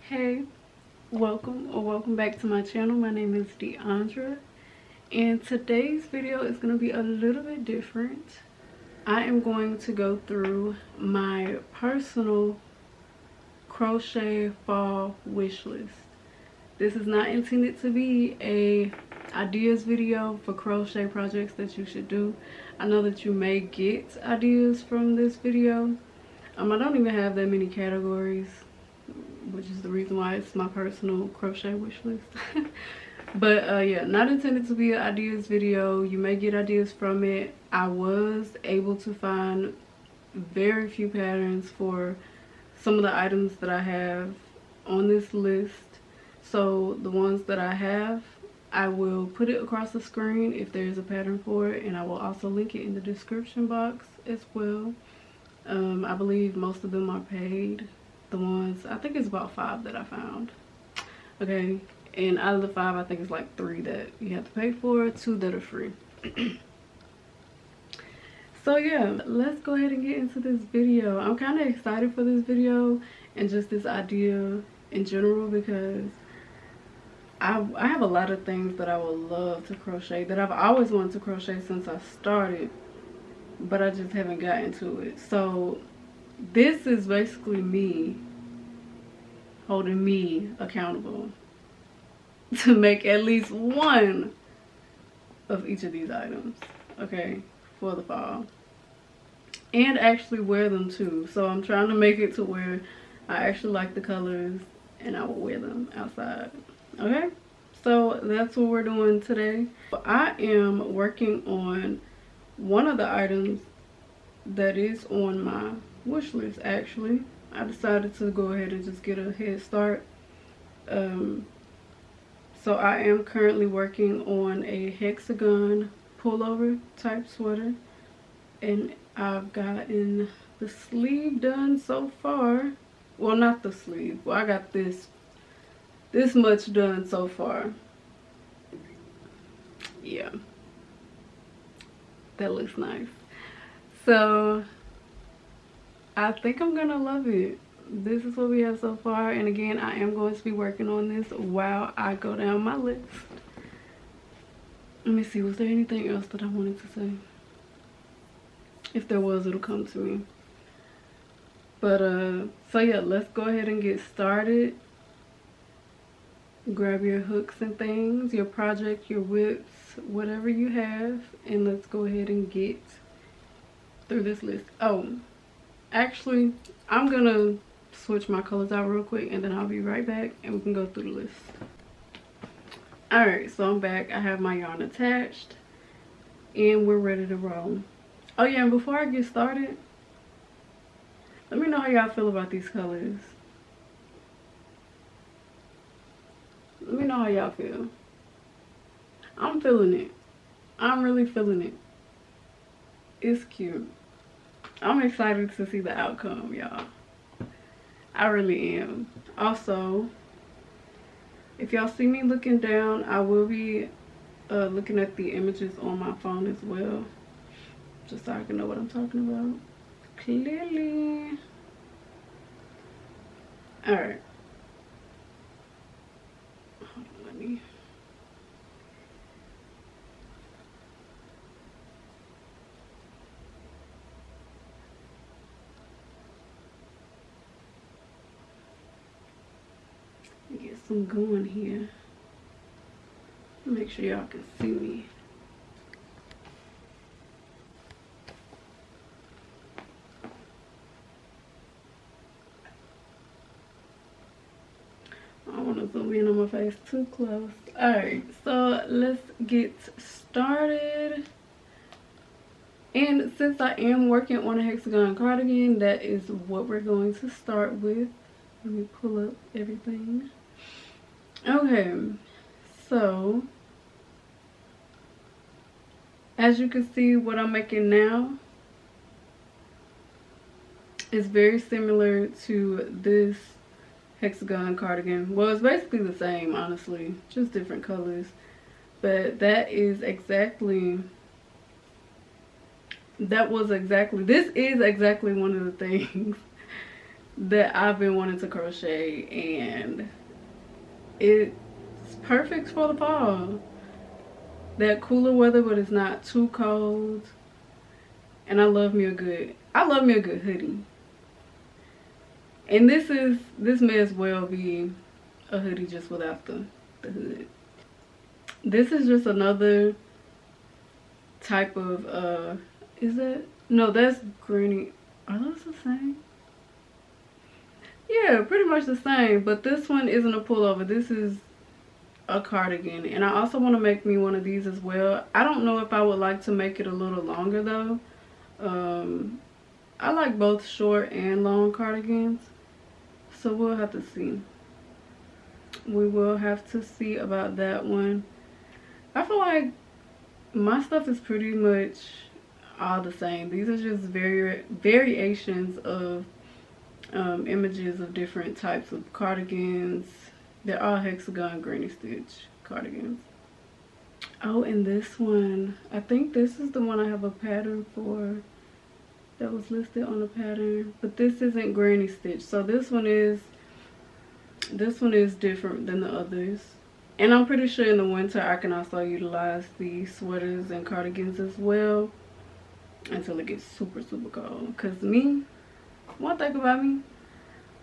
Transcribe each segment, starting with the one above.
Hey, welcome back to my channel. My name is Deandra, and today's video is going to be a little bit different. I am going to go through my personal crochet fall wish list. This is not intended to be a ideas video for crochet projects that you should do. I know that you may get ideas from this video. I don't even have that many categories, which is the reason why it's my personal crochet wish list. But yeah, not intended to be an ideas video. You may get ideas from it. I was able to find very few patterns for some of the items that I have on this list. So the ones that I have, I will put it across the screen if there's a pattern for it, and I will also link it in the description box as well. I believe most of them are paid. The ones, I think it's about 5 that I found. Okay, and out of the 5, I think it's like 3 that you have to pay for, 2 that are free. So yeah, let's go ahead and get into this video. I'm kind of excited for this video and just this idea in general, because I have a lot of things that I would love to crochet, that I've always wanted to crochet since I started, but I just haven't gotten to it. So this is basically me holding me accountable to make at least one of each of these items, okay, for the fall, and actually wear them too. So I'm trying to make it to where I actually like the colors and I will wear them outside. Okay, so that's what we're doing today. I am working on one of the items that is on my wish list. Actually, I decided to go ahead and just get a head start. So I am currently working on a Hexagon pullover type sweater, and I've gotten the sleeve done so far. Well, not the sleeve. Well, I got this much done so far. Yeah, that looks nice. So I think I'm gonna love it. This is what we have so far, and again, I am going to be working on this while I go down my list. Let me see, was there anything else that I wanted to say? If there was, it'll come to me. But so yeah, let's go ahead and get started. Grab your hooks and things, your project, your whips, whatever you have, and let's go ahead and get through this list. Oh, actually, I'm gonna switch my colors out real quick, and then I'll be right back and we can go through the list. Alright, so I'm back. I have my yarn attached and we're ready to roll. Oh yeah, and before I get started, let me know how y'all feel about these colors. Let me know how y'all feel. I'm feeling it. I'm really feeling it. It's cute. I'm excited to see the outcome, y'all. I really am. Also, if y'all see me looking down, I will be looking at the images on my phone as well, just so I can know what I'm talking about clearly. Alright. Let me... get some going here. Make sure y'all can see me. I don't want to zoom in on my face too close. Alright, so let's get started. And since I am working on a hexagon cardigan, that is what we're going to start with. Let me pull up everything. Okay, so as you can see, what I'm making now is very similar to this hexagon cardigan. Well, it's basically the same, honestly, just different colors. But this is exactly one of the things that I've been wanting to crochet, and it's perfect for the fall. That cooler weather, but it's not too cold. And I love me a good hoodie. And this may as well be a hoodie just without the hood. This is just another type of is that, no, that's granny. Are those the same? Yeah, pretty much the same, but this one isn't a pullover. This is a cardigan, and I also want to make me one of these as well. I don't know if I would like to make it a little longer though. I like both short and long cardigans, so we'll have to see. We will have to see about that one. I feel like my stuff is pretty much all the same. These are just variations of images of different types of cardigans. They're all hexagon granny stitch cardigans. Oh, and this one, I think this is the one I have a pattern for that was listed on the pattern, but this isn't granny stitch. So this one is different than the others. And I'm pretty sure in the winter I can also utilize the sweaters and cardigans as well until it gets super cold. Cause me, one thing about me,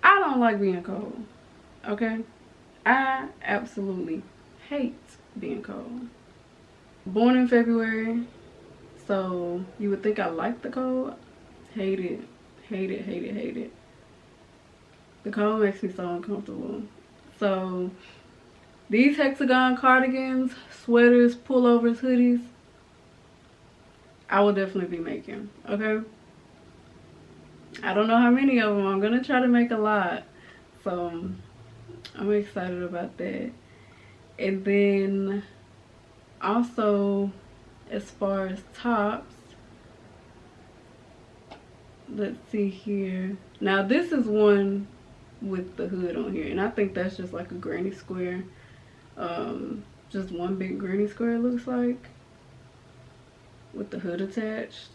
I don't like being cold. Okay, I absolutely hate being cold. Born in February, so you would think I like the cold. Hate it, hate it, hate it, hate it. The cold makes me so uncomfortable. So these hexagon cardigans, sweaters, pullovers, hoodies, I will definitely be making, okay? I don't know how many of them. I'm gonna try to make a lot, so I'm excited about that. And then also, as far as tops, let's see here. Now this is one with the hood on here, and I think that's just like a granny square. Just one big granny square, it looks like, with the hood attached.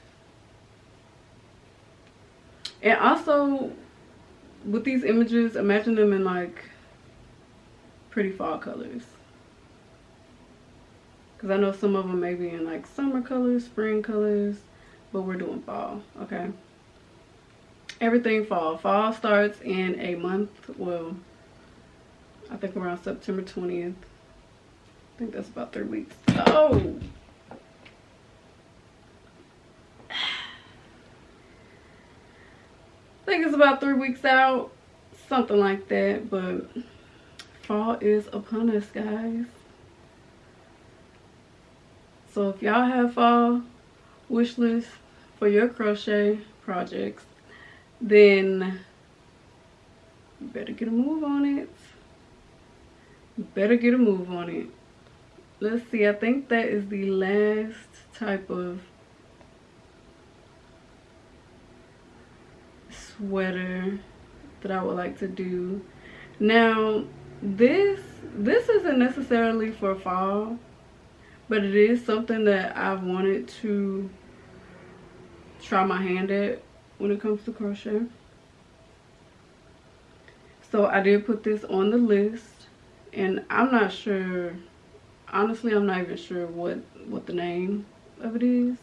And also with these images, imagine them in like pretty fall colors, because I know some of them may be in like summer colors, spring colors, but we're doing fall. Okay, everything fall. Fall starts in a month. Well, I think around September 20th. I think that's about 3 weeks. Oh, I think it's about 3 weeks out, something like that. But fall is upon us, guys. So if y'all have fall wish lists for your crochet projects, then you better get a move on it. You better get a move on it. Let's see, I think that is the last type of sweater that I would like to do. Now this isn't necessarily for fall, but it is something that I've wanted to try my hand at when it comes to crochet. So I did put this on the list, and I'm not sure, honestly, I'm not even sure what the name of it is.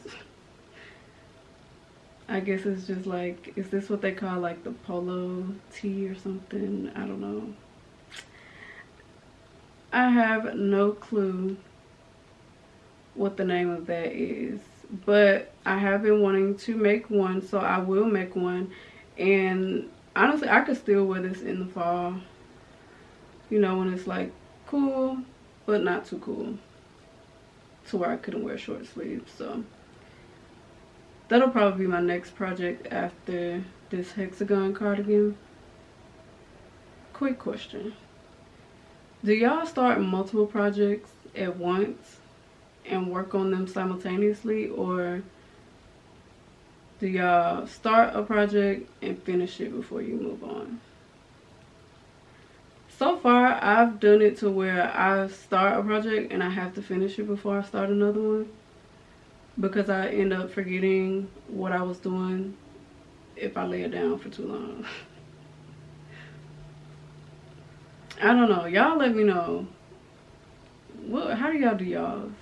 I guess it's just like, is this what they call like the polo tee or something? I don't know. I have no clue what the name of that is, but I have been wanting to make one, so I will make one. And honestly, I could still wear this in the fall, you know, when it's like cool but not too cool to where I couldn't wear short sleeves. So that'll probably be my next project after this hexagon cardigan. Quick question, do y'all start multiple projects at once and work on them simultaneously, or do y'all start a project and finish it before you move on? So far, I've done it to where I start a project and I have to finish it before I start another one, because I end up forgetting what I was doing if I lay it down for too long. I don't know. Y'all let me know. How do y'all do y'all's?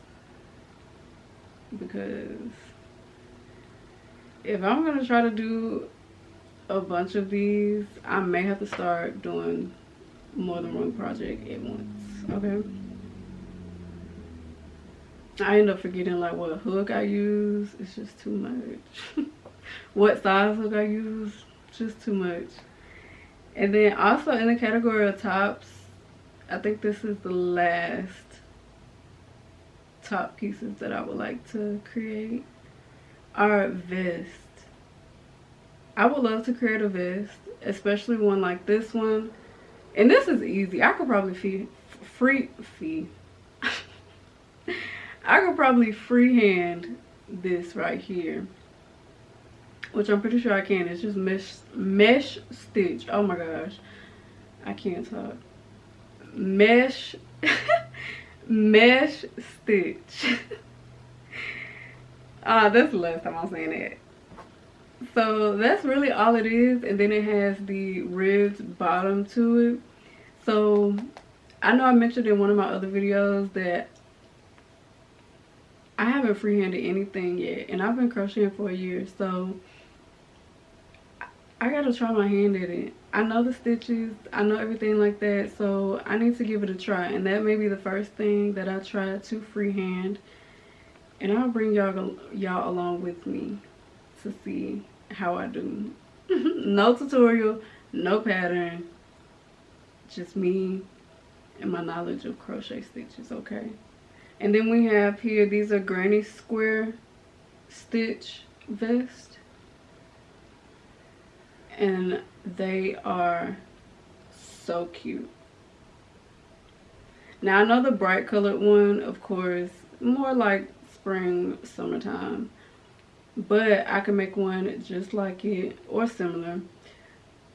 Because if I'm gonna try to do a bunch of these, I may have to start doing more than one project at once. Okay. I end up forgetting like what hook I use. It's just too much. What size hook I use. Just too much. And then also in the category of tops, I think this is the last top pieces that I would like to create are vests. I would love to create a vest, especially one like this one. And this is easy. I could probably I could probably freehand this right here, which I'm pretty sure I can. It's just mesh stitch. Oh my gosh, I can't talk. Mesh mesh stitch. That's the last time I'm saying that. So that's really all it is, and then it has the ribbed bottom to it. So I know I mentioned in one of my other videos that I haven't freehanded anything yet, and I've been crocheting for a year, so I gotta try my hand at it. I know the stitches, I know everything like that, so I need to give it a try, and that may be the first thing that I try to freehand, and I'll bring y'all along with me to see how I do. No tutorial, no pattern, just me and my knowledge of crochet stitches, okay? And then we have here, these are granny square stitch vest, and they are so cute. Now I know the bright colored one, of course, more like spring, summertime, but I can make one just like it or similar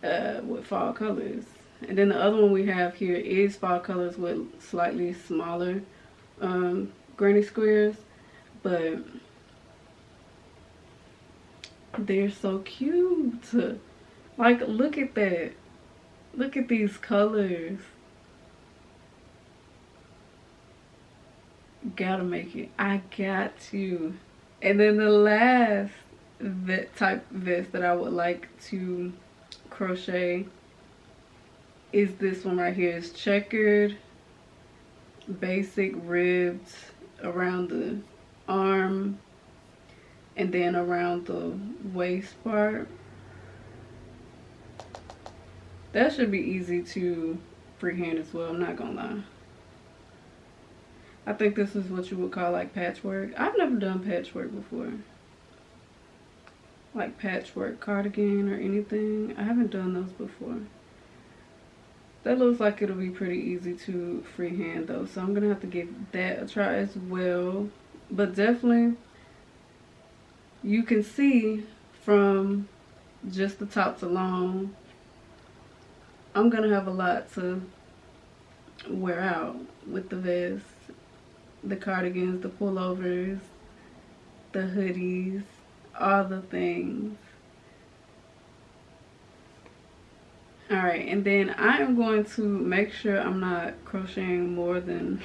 with fall colors. And then the other one we have here is fall colors with slightly smaller granny squares, but they're so cute. Like, look at that. Look at these colors. Gotta make it. I got you. And then the last type vest that I would like to crochet is this one right here. It's checkered, basic ribbed around the arm and then around the waist part. That should be easy to freehand as well, I'm not gonna lie. I think this is what you would call like patchwork. I've never done patchwork before. Like patchwork cardigan or anything. I haven't done those before. That looks like it'll be pretty easy to freehand though, so I'm gonna have to give that a try as well. But definitely, you can see from just the tops alone, I'm gonna have a lot to wear out with the vest, the cardigans, the pullovers, the hoodies, all the things. Alright, and then I am going to make sure I'm not crocheting more than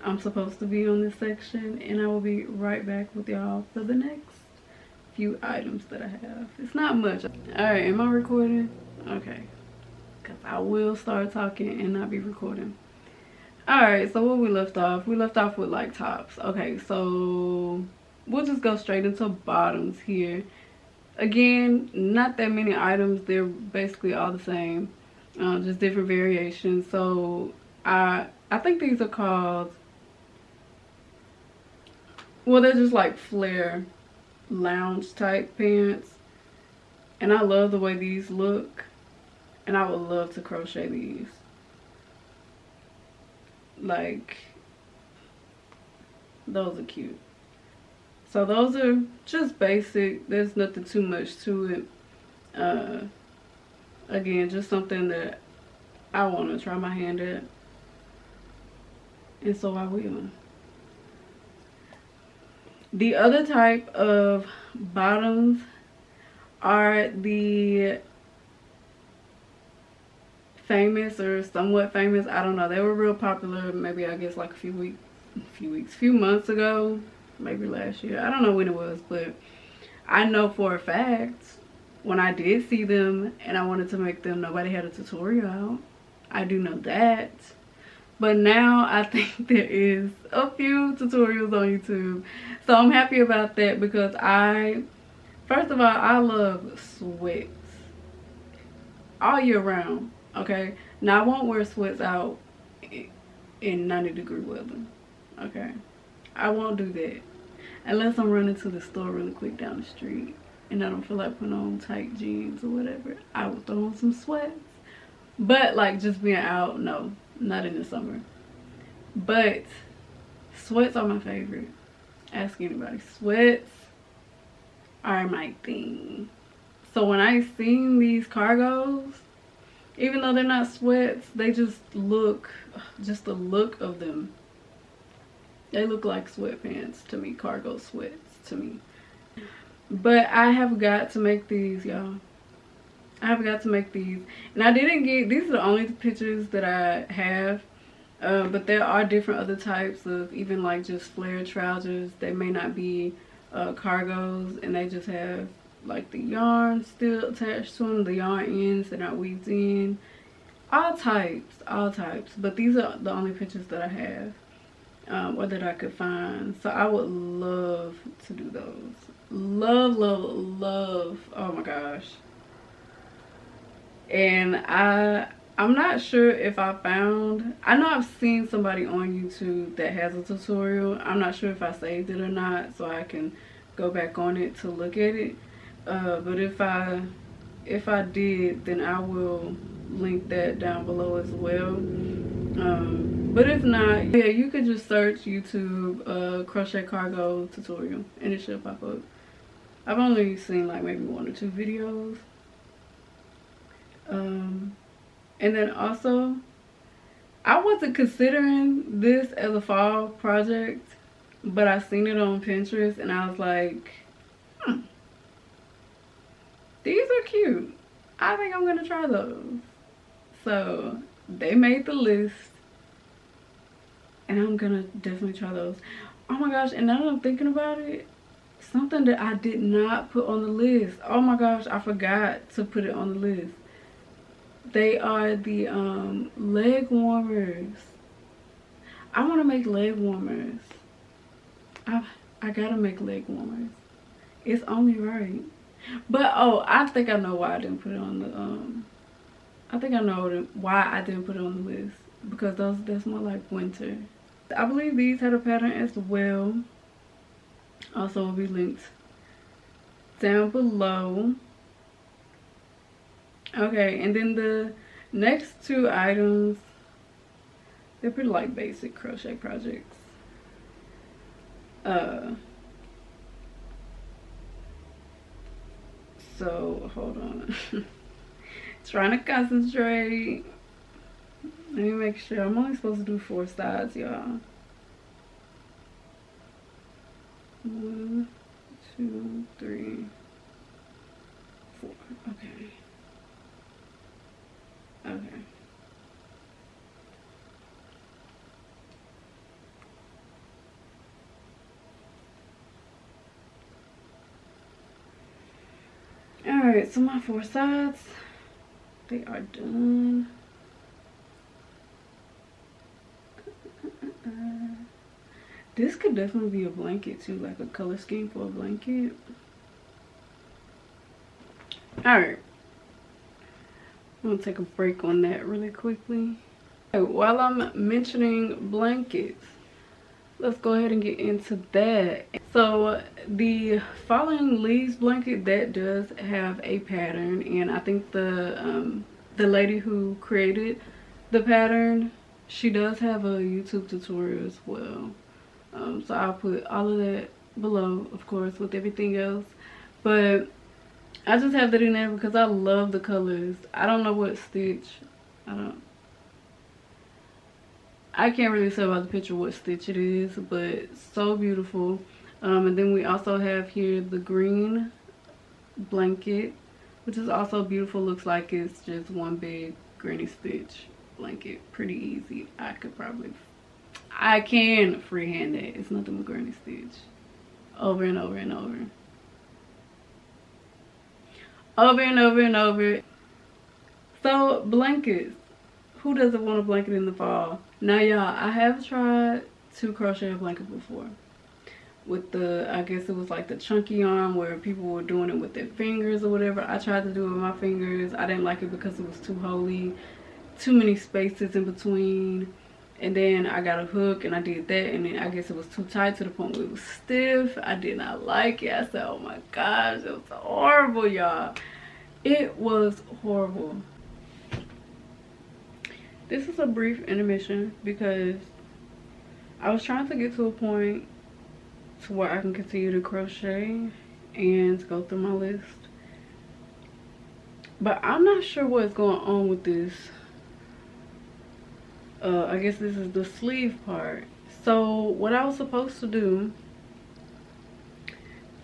I'm supposed to be on this section, and I will be right back with y'all for the next few items that I have. It's not much. Alright, am I recording? Okay, because I will start talking and not be recording. Alright, so where we left off with like tops. Okay, so we'll just go straight into bottoms here. Again, not that many items. They're basically all the same, just different variations. So I think these are called, well, they're just like flare lounge type pants, and I love the way these look, and I would love to crochet these. Like, those are cute. So those are just basic. There's nothing too much to it. Again, just something that I want to try my hand at, and so I will. The other type of bottoms are the famous or somewhat famous. I don't know. They were real popular maybe, I guess, like a few months ago, maybe last year. I don't know when it was, but I know for a fact when I did see them and I wanted to make them, nobody had a tutorial out. I do know that. But now I think there is a few tutorials on YouTube. So I'm happy about that because first of all, I love sweats all year round, okay? Now I won't wear sweats out in 90-degree weather, okay? I won't do that unless I'm running to the store really quick down the street and I don't feel like putting on tight jeans or whatever. I will throw on some sweats. But like just being out, no, not in the summer. But sweats are my favorite. Ask anybody. Sweats are my thing. So when I seen these cargos, even though they're not sweats, they just look, just the look of them, they look like sweatpants to me, cargo sweats to me. But I have got to make these, y'all. I have got to make these. And I didn't get, these are the only pictures that I have. But there are different other types of even like just flared trousers. They may not be cargos and they just have like the yarn still attached to them. The yarn ends, they're not weaved in. All types. But these are the only pictures that I have or that I could find. So I would love to do those. Love. Oh my gosh. And I'm not sure if I know I've seen somebody on YouTube that has a tutorial. I'm not sure if I saved it or not, so I can go back on it to look at it. But if I did, then I will link that down below as well. But if not, yeah, you could just search YouTube crochet cargo tutorial and it should pop up. I've only seen like maybe 1 or 2 videos. And then also, I wasn't considering this as a fall project, but I seen it on Pinterest and I was like, these are cute. I think I'm gonna try those. So they made the list and I'm gonna definitely try those. Oh my gosh, and now that I'm thinking about it, something that I did not put on the list. Oh my gosh, I forgot to put it on the list. They are the leg warmers. I want to make leg warmers. I gotta make leg warmers. It's only right. But oh, I think I know why I didn't put it on the I think I know why I didn't put it on the list, because that's more like winter. I believe these had a pattern as well. Also will be linked down below. Okay, and then the next 2 items, they're pretty like basic crochet projects. So hold on. Trying to concentrate. Let me make sure. I'm only supposed to do 4 sides, y'all. 1, 2, 3, 4. Okay. Okay. Alright, so my 4 sides, they are done. This could definitely be a blanket too, like a color scheme for a blanket. Alright. I'm gonna take a break on that really quickly. While I'm mentioning blankets, let's go ahead and get into that. So the Falling Leaves blanket, that does have a pattern, and I think the lady who created the pattern, she does have a YouTube tutorial as well. So I'll put all of that below, of course, with everything else. But I just have that in there because I love the colors. I don't know what stitch. I can't really tell by the picture what stitch it is, but so beautiful. And then we also have here the green blanket, which is also beautiful. Looks like it's just one big granny stitch blanket pretty easy. I can freehand that. It's nothing but granny stitch over and over and over, over and over and over. So blankets, who doesn't want a blanket in the fall? Now y'all, I have tried to crochet a blanket before with the, I guess it was like the chunky arm where people were doing it with their fingers or whatever. I tried to do it with my fingers. I didn't like it because it was too holey, too many spaces in between. And then I got a hook and I did that, and then I guess it was too tight to the point where it was stiff. I did not like it. I said, oh my gosh, it was horrible, y'all. It was horrible. This is a brief intermission because I was trying to get to a point to where I can continue to crochet and go through my list. But I'm not sure what's going on with this. I guess this is the sleeve part. So what I was supposed to do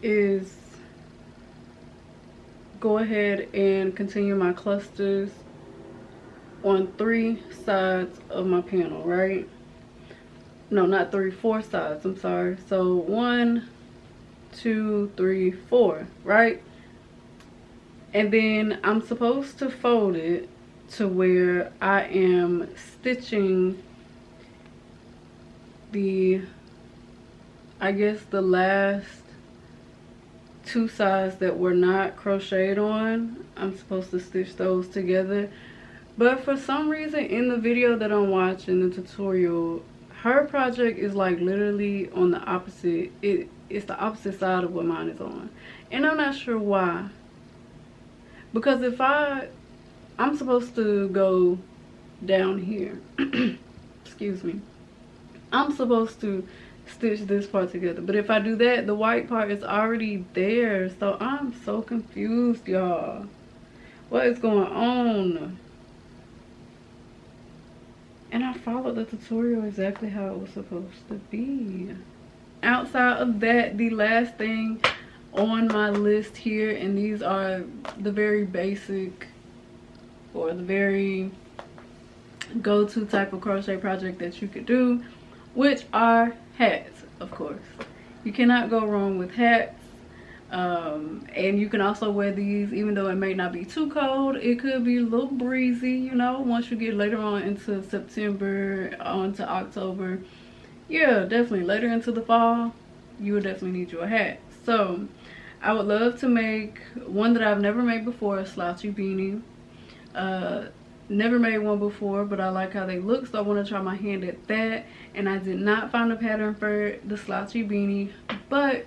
is go ahead and continue my clusters on 3 sides of my panel, right? No, not 3, 4 sides, I'm sorry. So 1, 2, 3, 4, right? And then I'm supposed to fold it to where I am stitching the, I guess the last 2 sides that were not crocheted on. I'm supposed to stitch those together. But for some reason in the video that I'm watching, the tutorial, her project is like literally on the opposite. It's the opposite side of what mine is on. And I'm not sure why. Because if I'm supposed to go down here. Excuse me. I'm supposed to stitch this part together. But if I do that, the white part is already there. So I'm so confused, y'all. What is going on? And I followed the tutorial exactly how it was supposed to be. Outside of that, the last thing on my list here, and these are the very basic or the very go-to type of crochet project that you could do, which are hats, of course. You cannot go wrong with hats. And you can also wear these even though it may not be too cold. It could be a little breezy, you know, once you get later on into September, on to October. Yeah, definitely later into the fall, you would definitely need you a hat. So I would love to make one that I've never made before, a slouchy beanie. Never made one before, but I like how they look, so I want to try my hand at that. And I did not find a pattern for the slouchy beanie, but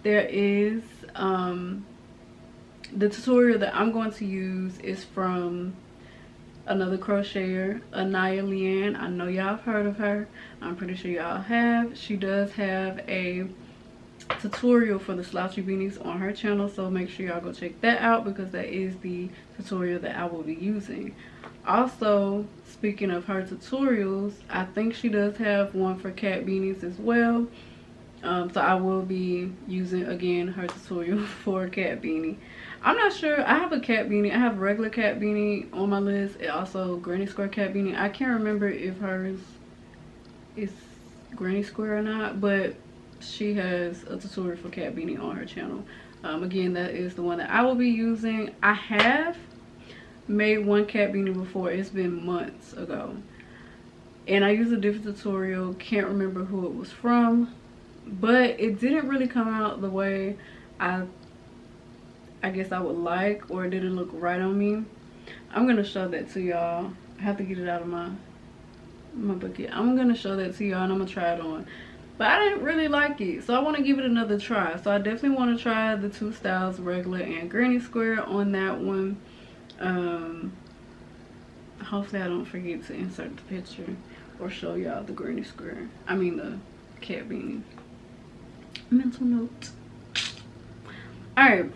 there is the tutorial that I'm going to use is from another crocheter, Anaya Leanne. I know y'all have heard of her. I'm pretty sure y'all have. She does have a tutorial for the slouchy beanies on her channel, so make sure y'all go check that out because that is the tutorial that I will be using. Also, speaking of her tutorials, I think she does have one for cat beanies as well. So I will be using again her tutorial for a cat beanie. I'm not sure. I have a cat beanie. I have a regular cat beanie on my list, and also granny square cat beanie. I can't remember if hers is granny square or not, but she has a tutorial for cat beanie on her channel. Again, that is the one that I will be using. I have made one cat beanie before. It's been months ago, and I used a different tutorial. Can't remember who it was from, but it didn't really come out the way I guess I would like, or it didn't look right on me. I'm gonna show that to y'all. I have to get it out of my bucket. I'm gonna show that to y'all and I'm gonna try it on. But I didn't really like it, so I want to give it another try. So I definitely want to try the 2 styles, regular and granny square, on that one. Hopefully I don't forget to insert the picture or show y'all the granny square. I mean the cat beanie. Mental note. Alright,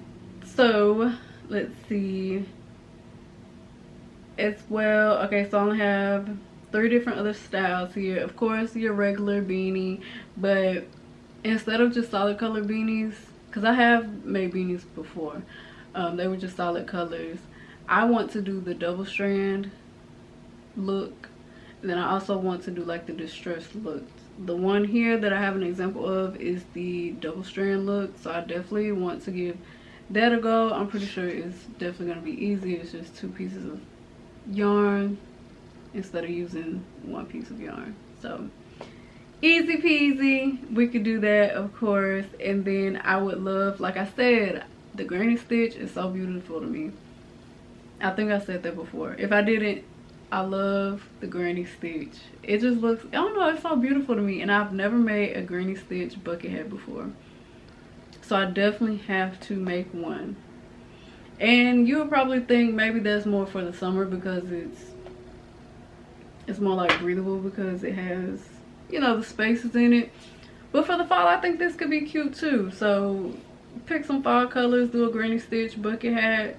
so let's see. As well, okay, so I only have 3 different other styles here. Of course, your regular beanie, but instead of just solid color beanies, because I have made beanies before, they were just solid colors. I want to do the double strand look. And then I also want to do like the distressed look. The one here that I have an example of is the double strand look, so I definitely want to give that a go. I'm pretty sure it's definitely going to be easy. It's just 2 pieces of yarn instead of using 1 piece of yarn. So easy peasy, we could do that, of course. And then I would love, like I said, the granny stitch is so beautiful to me. I think I said that before. If I didn't, I love the granny stitch. It just looks, I don't know, it's so beautiful to me. And I've never made a granny stitch bucket hat before, so I definitely have to make one. And you would probably think maybe that's more for the summer because it's more like breathable because it has, you know, the spaces in it. But for the fall, I think this could be cute too. So pick some fall colors, do a granny stitch bucket hat.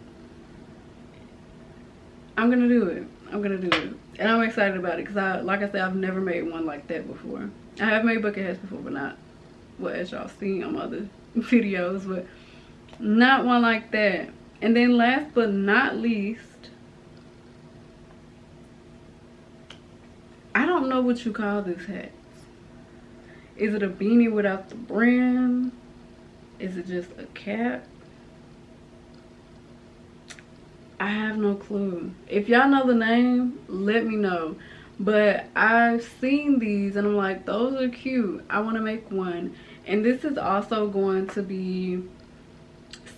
I'm gonna do it. I'm gonna do it. And I'm excited about it because like I said, I've never made one like that before. I have made bucket hats before, but not, well, as y'all seen on other videos, but not one like that. And then last but not least, I don't know what you call this hat. Is it a beanie without the brim? Is it just a cap? I have no clue. If y'all know the name, let me know. But I've seen these and I'm like, those are cute. I want to make one. And this is also going to be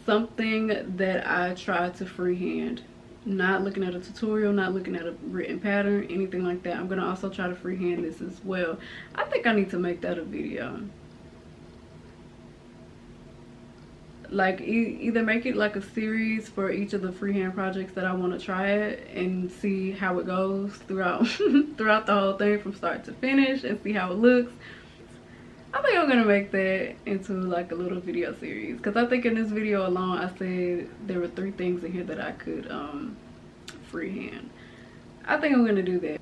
something that I try to freehand. Not looking at a tutorial, not looking at a written pattern, anything like that. I'm going to also try to freehand this as well. I think I need to make that a video. Like either make it like a series for each of the freehand projects that I want to try it and see how it goes throughout throughout the whole thing from start to finish and see how it looks. I think I'm gonna make that into like a little video series because I think in this video alone I said there were 3 things in here that I could freehand. I think I'm gonna do that.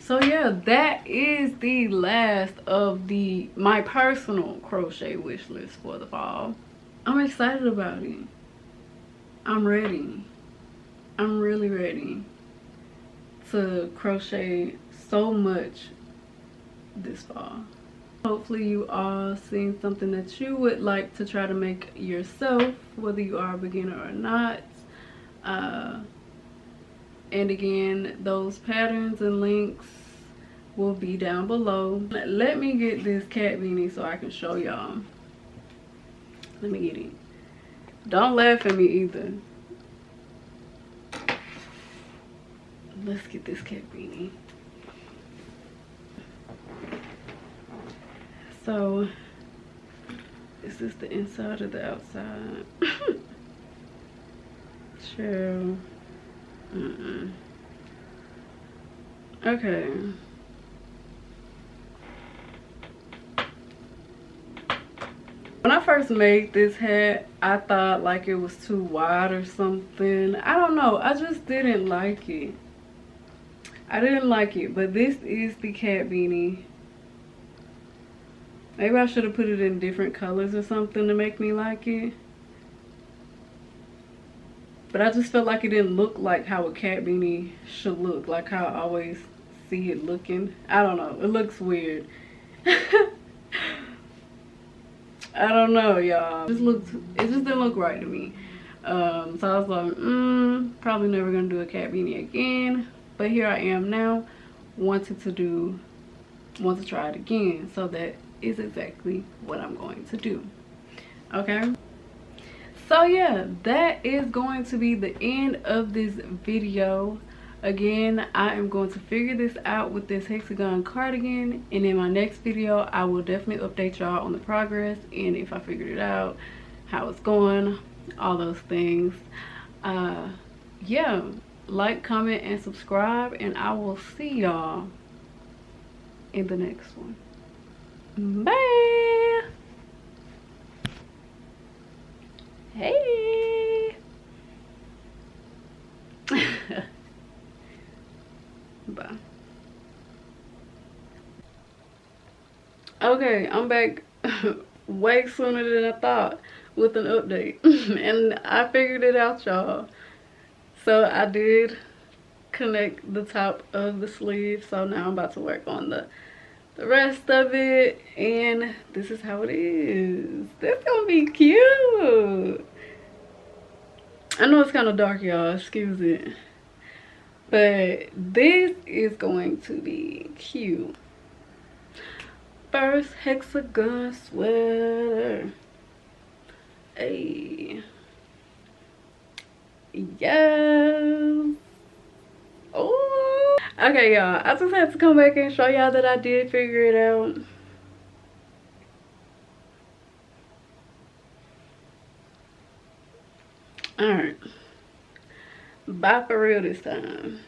So yeah, that is the last of my personal crochet wish list for the fall. I'm excited about it. I'm ready. I'm really ready to crochet so much this fall. Hopefully you all seen something that you would like to try to make yourself, whether you are a beginner or not. And again, those patterns and links will be down below. Let me get this cat beanie so I can show y'all. Let me get it. Don't laugh at me either. Let's get this cat beanie. So, is this the inside or the outside? Sure. Okay. When I first made this hat, I thought like it was too wide or something. I don't know. I just didn't like it. I didn't like it. But this is the cat beanie. Maybe I should have put it in different colors or something to make me like it. But I just felt like it didn't look like how a cat beanie should look. Like how I always see it looking. I don't know. It looks weird. I don't know, y'all. It just didn't look right to me. So I was like, probably never gonna do a cat beanie again. But here I am now, wanting to try it again. So that is exactly what I'm going to do. Okay. So yeah, that is going to be the end of this video. Again, I am going to figure this out with this Hexagon cardigan, and in my next video I will definitely update y'all on the progress and if I figured it out, how it's going, all those things. Yeah, like, comment, and subscribe, and I will see y'all in the next one. Bye. Hey. Bye. Okay, I'm back way sooner than I thought with an update. And I figured it out, y'all. So I did connect the top of the sleeve. So now I'm about to work on the rest of it, and this is how it is. This gonna be cute. I know it's kind of dark, y'all, excuse it, but this is going to be cute. First Hexagon sweater. Hey, yes. Oh, okay, y'all, I just had to come back and show y'all that I did figure it out. All right, bye for real this time.